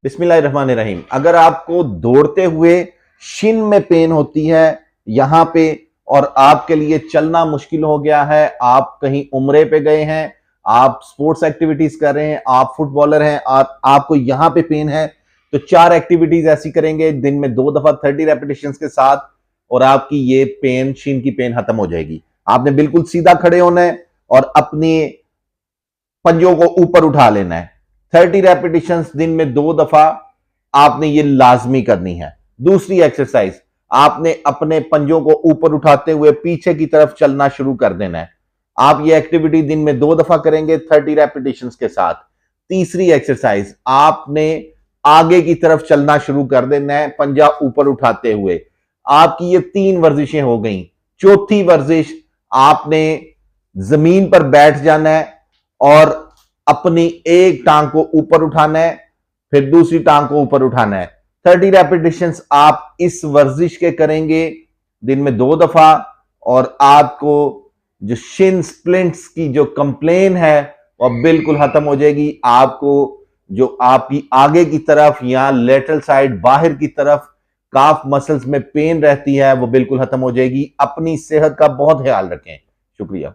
बिस्मिल्लाहिर्रहमानिर्रहीम। अगर आपको दौड़ते हुए शिन में पेन होती है यहां पे और आपके लिए चलना मुश्किल हो गया है, आप कहीं उम्रे पे गए हैं, आप स्पोर्ट्स एक्टिविटीज कर रहे हैं, आप फुटबॉलर हैं और आपको यहां पे पेन है, तो 4 एक्टिविटीज ऐसी करेंगे दिन में 2 दफा 30 रेपिटेशन के साथ और आपकी ये पेन, शिन की पेन खत्म हो जाएगी। आपने बिल्कुल सीधा खड़े होना है और अपने पंजों को ऊपर उठा लेना है। 30 रेपिटेशन दिन में 2 दफा आपने ये लाजमी करनी है। दूसरी एक्सरसाइज, आपने अपने पंजों को ऊपर उठाते हुए पीछे की तरफ चलना शुरू कर देना है। आप ये एक्टिविटी दिन में 2 दफा करेंगे 30 रेपिटेशन के साथ। तीसरी एक्सरसाइज, आपने आगे की तरफ चलना शुरू कर देना है पंजा ऊपर उठाते हुए। आपकी ये 3 वर्जिशें हो गई। चौथी वर्जिश, आपने जमीन पर बैठ जाना है और अपनी एक टांग को ऊपर उठाना है, फिर दूसरी टांग को ऊपर उठाना है। 30 रेपिटेशन आप इस वर्जिश के करेंगे दिन में 2 दफा और आपको जो शिन स्प्लिंट्स की जो कंप्लेन है वह बिल्कुल खत्म हो जाएगी। आपको जो आपकी आगे की तरफ या लेटरल साइड बाहर की तरफ काफ मसल्स में पेन रहती है वो बिल्कुल खत्म हो जाएगी। अपनी सेहत का बहुत ख्याल रखें। शुक्रिया।